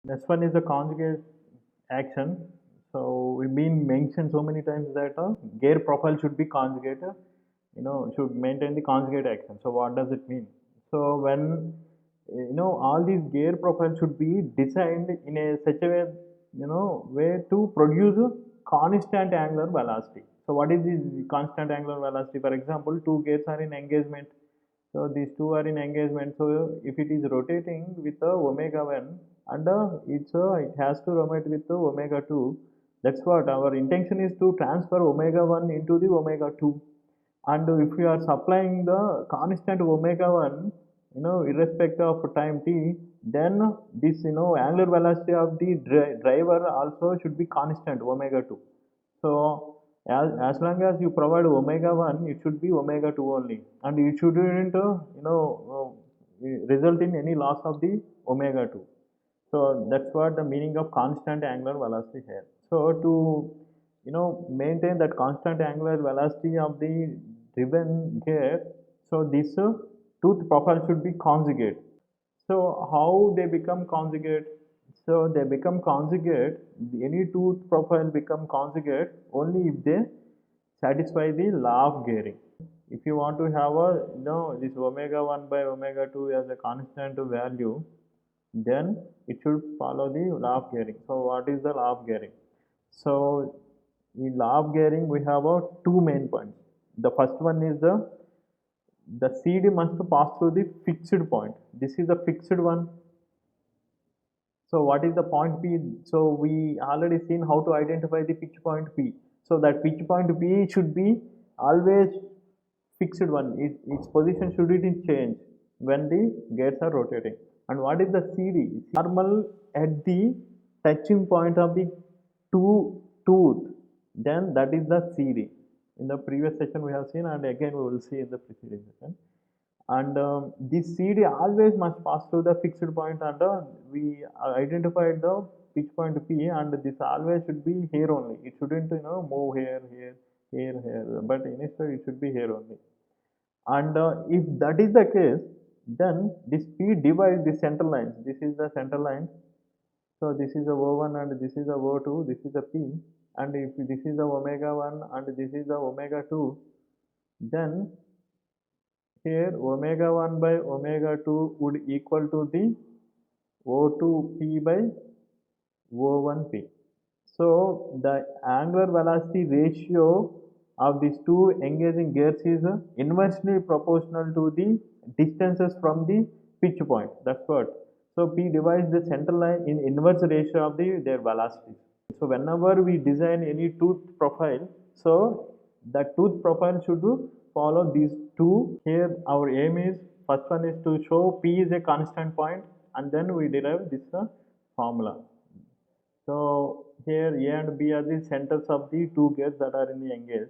Next one is the conjugate action. So we've been mentioned so many times that gear profile should be conjugate, should maintain the conjugate action. So what does it mean? So when all these gear profiles should be designed in a such a way, way to produce a constant angular velocity. So what is this constant angular velocity? For example, two gears are in engagement, so these two are in engagement. So if it is rotating with the omega 1 and it has to rotate with the omega 2, that's what our intention is, to transfer omega 1 into the omega 2. And if we are supplying the constant omega 1, irrespective of time t, then this angular velocity of the driver also should be constant omega 2. So as long as you provide omega 1, it should be omega 2 only, and it shouldn't result in any loss of the omega 2. So that's what the meaning of constant angular velocity here. So to maintain that constant angular velocity of the driven gear, so this tooth profile should be conjugate. So how they become conjugate? So they become conjugate. Any tooth profile become conjugate only if they satisfy the law of gearing. If you want to have a this omega 1 by omega 2 as a constant value, then it should follow the law of gearing. So what is the law of gearing? So in law of gearing we have two main points. The first one is the CD must pass through the fixed point. This is the fixed one. So what is the point P? So we already seen how to identify the pitch point P. So that pitch point P should be always fixed one. Its position shouldn't change when the gates are rotating. And what is the CD? Normal at the touching point of the two tooth. Then that is the CD. In the previous session we have seen, and again we will see in the preceding session. And this CD always must pass through the fixed point, and we identified the pitch point P, and this always should be here only. It shouldn't move here, but instead it should be here only. And if that is the case, then this P divides the center lines. This is the center line. So this is the O1 and this is the O2. This is the P, and if this is the omega 1 and this is the omega 2, then here omega 1 by omega 2 would equal to the O2P by O1P. So the angular velocity ratio of these two engaging gears is inversely proportional to the distances from the pitch point. That's what. So P divides the center line in inverse ratio of their velocities. So whenever we design any tooth profile, so the tooth profile should follow these two. Here our aim is, first one is to show P is a constant point, and then we derive this formula. So here A and B are the centers of the two gears that are in the engage.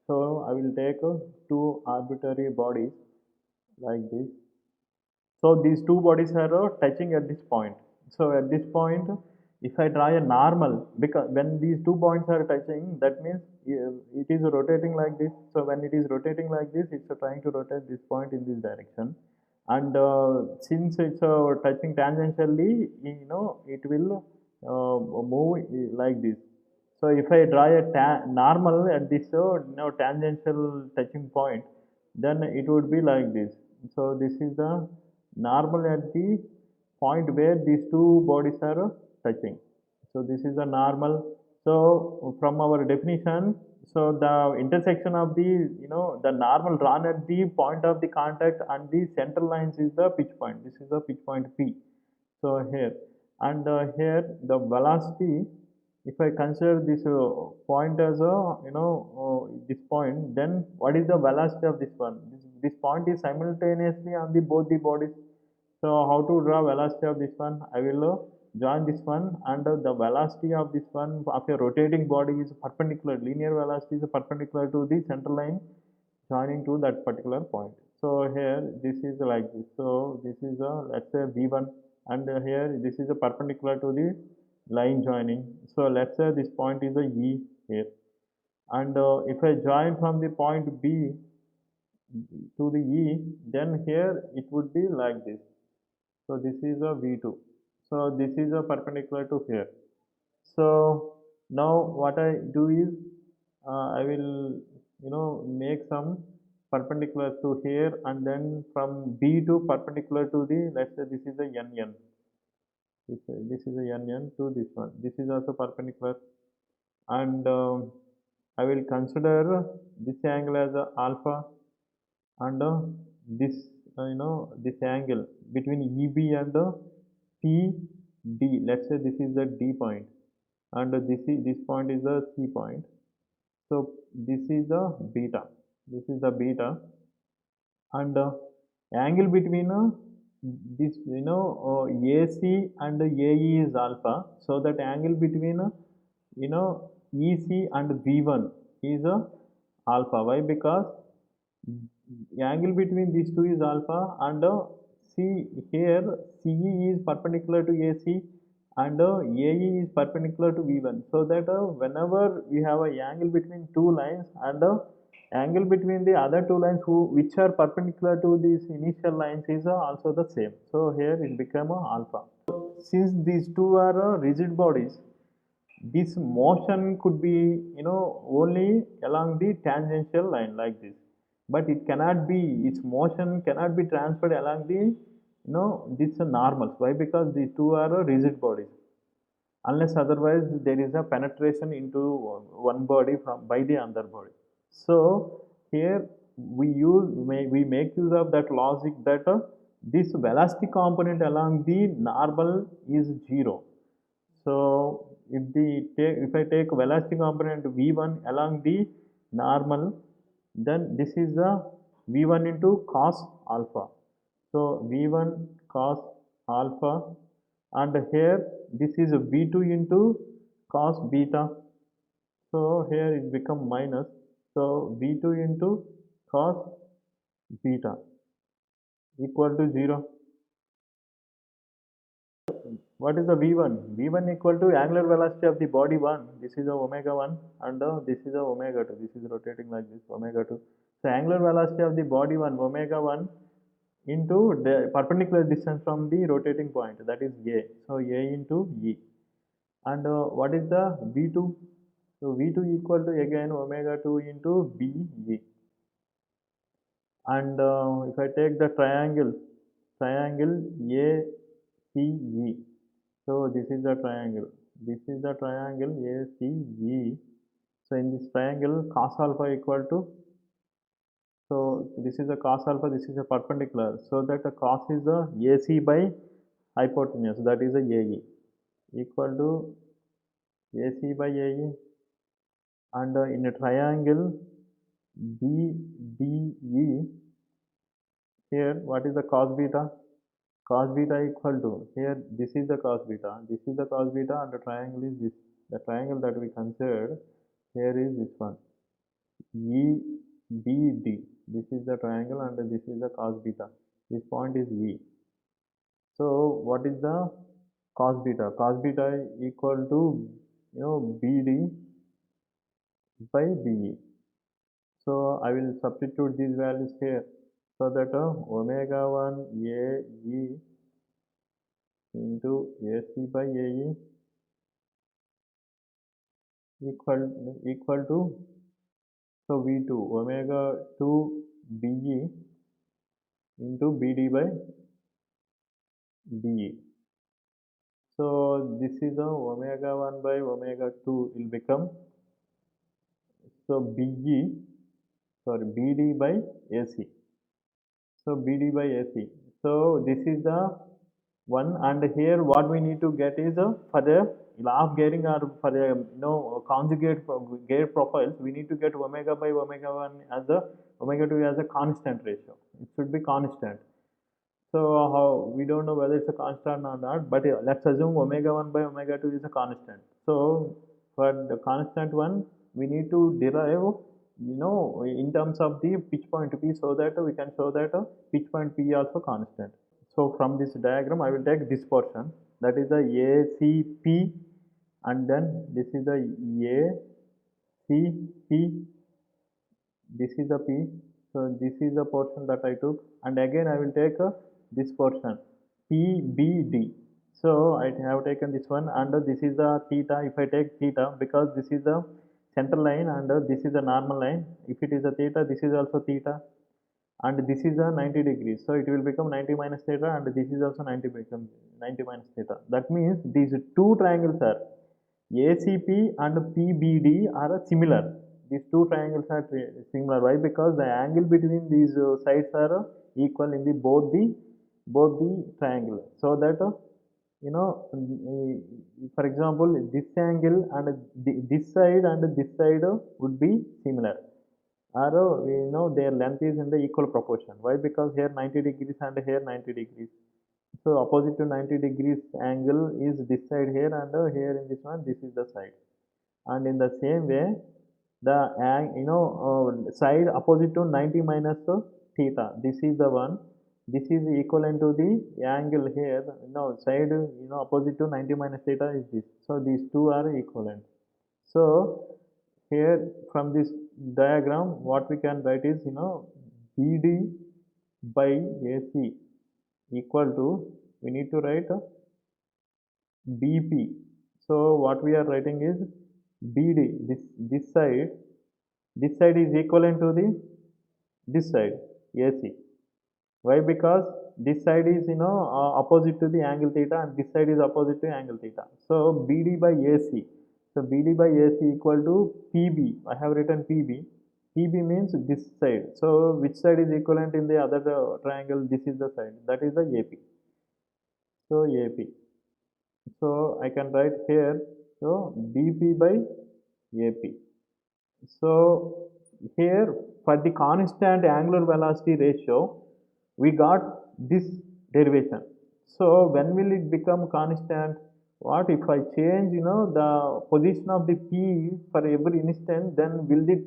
So I will take two arbitrary bodies like this. So these two bodies are touching at this point. So at this point, if I draw a normal, because when these two points are touching, that means it is rotating like this. So when it is rotating like this, it's trying to rotate this point in this direction. And since it's touching tangentially, it will move like this. So if I draw a normal at this tangential touching point, then it would be like this. So this is the normal at the point where these two bodies are touching. So this is the normal. So from our definition, so the intersection of the normal drawn at the point of the contact and the center lines is the pitch point. This is the pitch point P. So here, and here the velocity, if I consider this point as a this point, then what is the velocity of this one? This point is simultaneously on the both the bodies. So how to draw velocity of this one? I will join this one, and the velocity of this one of a rotating body is perpendicular. Linear velocity is perpendicular to the center line joining to that particular point. So here this is like this. So this is a, let's say, V1, and here this is a perpendicular to the line joining. So let's say this point is a E here, and if I join from the point B to the E, then here it would be like this. So this is a V2. So this is a perpendicular to here. So now what I do is I will make some perpendicular to here, and then from B to perpendicular to the, let's say this is a NN. This is a NN to this one. This is also perpendicular, and I will consider this angle as a alpha, and this this angle between EB and PD. Let's say this is the D point, and this point is the C point. So this is the beta. This is the beta, and angle between this AC and AE is alpha. So that angle between EC and V1 is alpha. Why? Because angle between these two is alpha, and see here CE is perpendicular to AC, and AE is perpendicular to V1. So that whenever we have a angle between two lines, and angle between the other two lines which are perpendicular to these initial lines is also the same. So here it become a alpha. Since these two are rigid bodies, this motion could be only along the tangential line like this, but it cannot be, its motion cannot be transferred along the this normals. Why? Because these two are rigid bodies, unless otherwise there is a penetration into one body from by the other body. So here we make use of that logic that this velocity component along the normal is 0. So if I take velocity component V1 along the normal, then this is the V1 into cos alpha. So V1 cos alpha, and here this is V2 into cos beta. So here it become minus. So V2 into cos beta equal to 0. What is the V1? V1 equal to angular velocity of the body 1. This is a omega 1, and this is a omega 2. This is rotating like this, omega 2. So angular velocity of the body 1, omega 1, into the perpendicular distance from the rotating point, that is A. So A into E. And what is the V2? So V2 equal to again omega 2 into BE. And if I take the triangle ACE, so this is the triangle. This is the triangle ACE. So in this triangle, cos alpha equal to, so this is a cos alpha, this is a perpendicular. So that the cos is the AC by hypotenuse, that is a AE, equal to AC by AE. And in a triangle BDE, here what is the cos beta? Cos beta equal to, here this is the cos beta, this is the cos beta, and the triangle is this. The triangle that we considered here is this one, EBD. This is the triangle, and this is the cos beta. This point is E. So what is the cos beta? Cos beta equal to BD by BE. So I will substitute these values here, so that omega 1 AE into AC by AE equal to, so V2 omega 2 BE into BD by BE. So this is a omega 1 by omega 2 will become, so BD by AC. So BD by AC. So this is the one, and here what we need to get is for the law of Gehring, or for the conjugate Gauge profiles, we need to get omega by omega 1 as a omega 2 as a constant ratio. It should be constant. So how, we don't know whether it's a constant or not, but let's assume omega 1 by omega 2 is a constant. So for the constant one, we need to derive in terms of the pitch point P, so that we can show that pitch point P also constant. So from this diagram, I will take this portion, that is the ACP, and then this is the ACP, this is the P. So this is the portion that I took, and again I will take this portion PBD. So I have taken this one, and this is the theta. If I take theta, because this is the center line and this is the normal line. If it is a theta, this is also theta, and this is a 90 degrees. So it will become 90 minus theta, and this is also 90 become 90 minus theta. That means these two triangles are ACP and PBD are similar. These two triangles are similar. Why? Because the angle between these sides are equal in the both the triangle. So that for example, this angle and this side and this side would be similar. Or their length is in the equal proportion. Why? Because here 90 degrees and here 90 degrees. So opposite to 90 degrees angle is this side here, and here in this one, this is the side. And in the same way, the side opposite to 90 minus theta, this is the one. This is equivalent to the angle here. Side opposite to 90 minus theta is this. So these two are equivalent. So here from this diagram, what we can write is BD by AC equal to, we need to write BP. So what we are writing is BD, this side is equivalent to this side AC. Why? Because this side is opposite to the angle theta, and this side is opposite to angle theta. So BD by AC. So BD by AC equal to PB. I have written PB. PB means this side. So which side is equivalent in the other triangle? This is the side. That is the AP. So AP. So I can write here. So BP by AP. So here for the constant angular velocity ratio, we got this derivation. So when will it become constant? What if I change the position of the P for every instant, then will the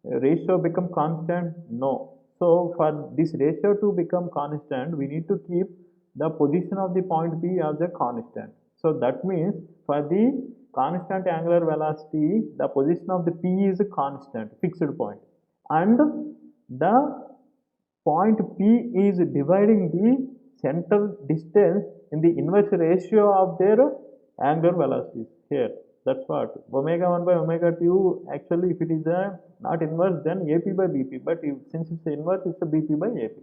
ratio become constant? No. So for this ratio to become constant, we need to keep the position of the point P as a constant. So that means for the constant angular velocity, the position of the P is a constant, fixed point, and the point P is dividing the central distance in the inverse ratio of their angular velocities here. That's what omega 1 by omega 2. Actually, if it is a not inverse, then AP by BP. But since it's inverse, it's a BP by AP.